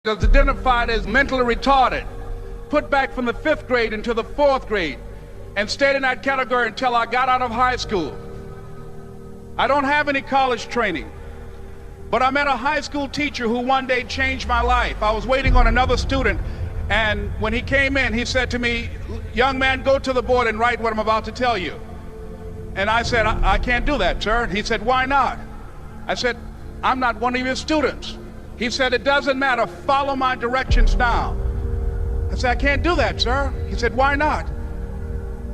is identified as mentally retarded, put back from the 5th grade into the 4th grade, and stayed in that category until I got out of high school. I don't have any college training, but I met a high school teacher who one day changed my life. I was waiting on another student, and when he came in, he said to me, "Young man, go to the board and write what I'm about to tell you." And I said, I can't do that, sir. He said, "Why not?" I said, "I'm not one of your students." He said, "It doesn't matter, follow my directions now." I said, "I can't do that, sir." He said, "Why not?"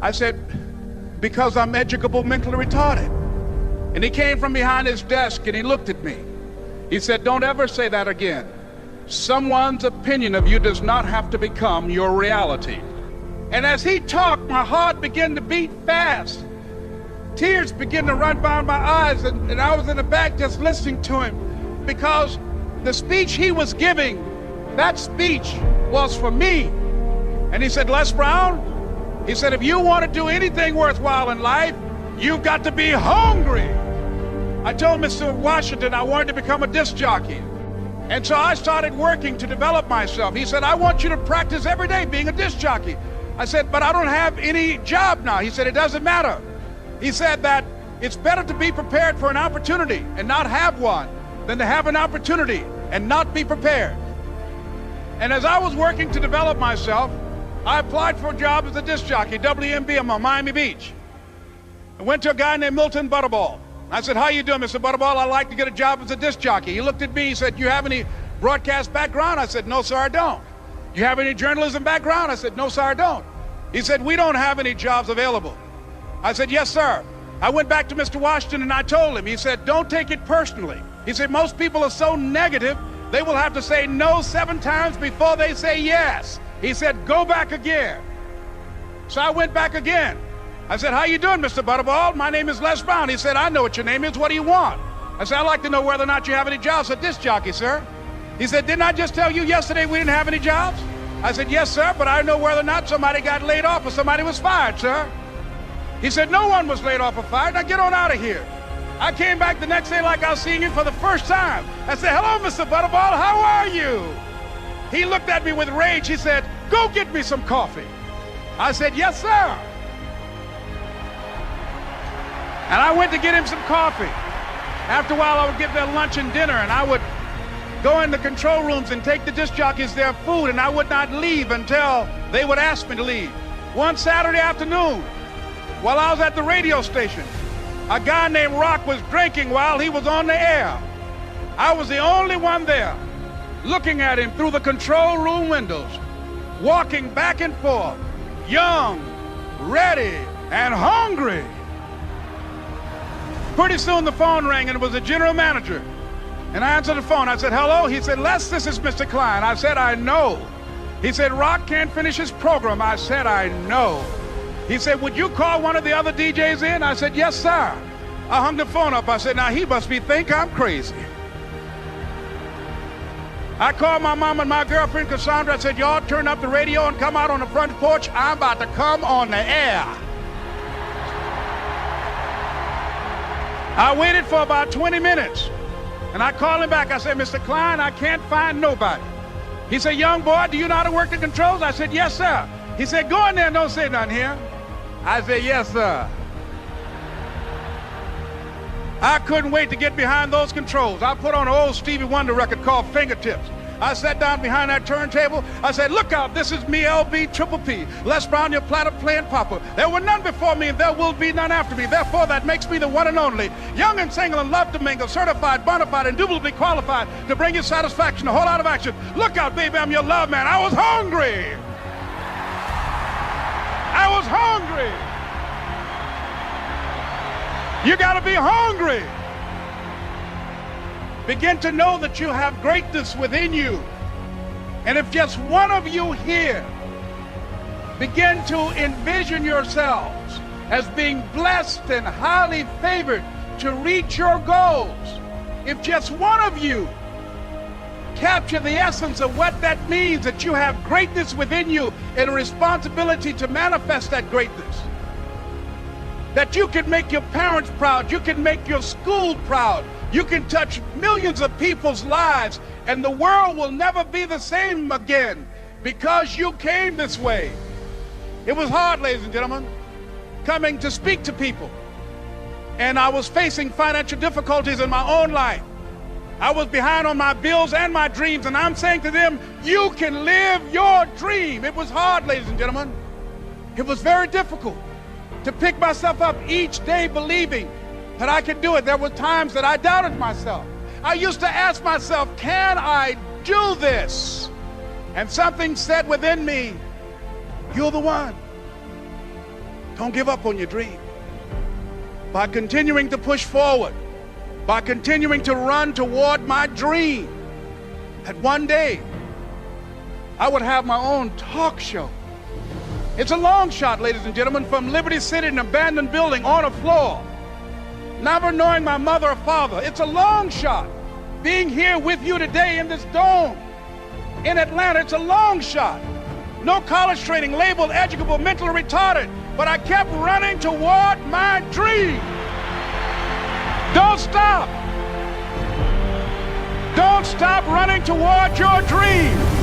I said, "Because I'm educable mentally retarded." And he came from behind his desk and he looked at me. He said, "Don't ever say that again. Someone's opinion of you does not have to become your reality." And as he talked, my heart began to beat fast. Tears began to run down my eyes, and I was in the back just listening to him, because the speech he was giving, that speech was for me. And he said, "Les Brown," he said, "if you want to do anything worthwhile in life, you've got to be hungry." I told Mr. Washington I wanted to become a disc jockey. And so I started working to develop myself. He said, "I want you to practice every day being a disc jockey." I said, "But I don't have any job now." He said, "It doesn't matter." He said that it's better to be prepared for an opportunity and not have one than to have an opportunity and not be prepared. And as I was working to develop myself, I applied for a job as a disc jockey, WMBM on Miami Beach. I went to a guy named Milton Butterball. I said, "How you doing, Mr. Butterball? I'd like to get a job as a disc jockey." He looked at me, he said, "You have any broadcast background?" I said, "No, sir, I don't." "You have any journalism background?" I said, "No, sir, I don't." He said, "We don't have any jobs available." I said, "Yes, sir." I went back to Mr. Washington and I told him. He said, "Don't take it personally." He said, "Most people are so negative, they will have to say no 7 times before they say yes." He said, "Go back again." So I went back again. I said, "How you doing, Mr. Butterball? My name is Les Brown." He said, "I know what your name is. What do you want?" I said, "I'd like to know whether or not you have any jobs as a disc jockey, sir." He said, "Didn't I just tell you yesterday we didn't have any jobs?" I said, "Yes, sir, but I know whether or not somebody got laid off or somebody was fired, sir." He said, "No one was laid off or fired. Now get on out of here." I came back the next day like I was seeing him for the first time. I said, "Hello, Mr. Butterball, how are you?" He looked at me with rage. He said, "Go get me some coffee." I said, "Yes, sir." And I went to get him some coffee. After a while, I would get their lunch and dinner, and I would go in the control rooms and take the disc jockeys their food, and I would not leave until they would ask me to leave. One Saturday afternoon, while I was at the radio station, a guy named Rock was drinking while he was on the air. I was the only one there, looking at him through the control room windows, walking back and forth, young, ready, and hungry. Pretty soon the phone rang, and it was the general manager. And I answered the phone. I said, "Hello?" He said, "Les, this is Mr. Klein." I said, "I know." He said, "Rock can't finish his program." I said, "I know." He said, "Would you call one of the other DJs in?" I said, "Yes, sir." I hung the phone up. I said, "Now he must think I'm crazy." I called my mom and my girlfriend, Cassandra. I said, "Y'all turn up the radio and come out on the front porch. I'm about to come on the air." I waited for about 20 minutes, and I called him back. I said, "Mr. Klein, I can't find nobody." He said, "Young boy, do you know how to work the controls?" I said, "Yes, sir." He said, "Go in there and don't say nothing here." I said, "Yes, sir." I couldn't wait to get behind those controls. I put on an old Stevie Wonder record called Fingertips. I sat down behind that turntable. I said, "Look out, this is me, LB Triple P, Les Brown, your platter playing papa. There were none before me, and there will be none after me. Therefore, that makes me the one and only. Young and single and love to mingle, certified, bona fide, indubitably qualified to bring you satisfaction, a whole lot of action. Look out, baby, I'm your love man." I was hungry. I was hungry. You gotta be hungry. Begin to know that you have greatness within you. And if just one of you here begin to envision yourselves as being blessed and highly favored to reach your goals, if just one of you capture the essence of what that means, that you have greatness within you and a responsibility to manifest that greatness, that you can make your parents proud, you can make your school proud, you can touch millions of people's lives And the world will never be the same again because you came this way. It was hard, ladies and gentlemen, coming to speak to people. And I was facing financial difficulties in my own life. I was behind on my bills and my dreams, and I'm saying to them, you can live your dream. It was hard, ladies and gentlemen. It was very difficult to pick myself up each day believing that I could do it. There were times that I doubted myself. I used to ask myself, can I do this? And something said within me, you're the one. Don't give up on your dream. By continuing to push forward, by continuing to run toward my dream, that one day I would have my own talk show. It's a long shot, ladies and gentlemen, from Liberty City, an abandoned building on a floor, never knowing my mother or father. It's a long shot. Being here with you today in this dome in Atlanta, it's a long shot. No college training, labeled educable, mentally retarded, but I kept running toward my dream. Don't stop. Don't stop running toward your dream.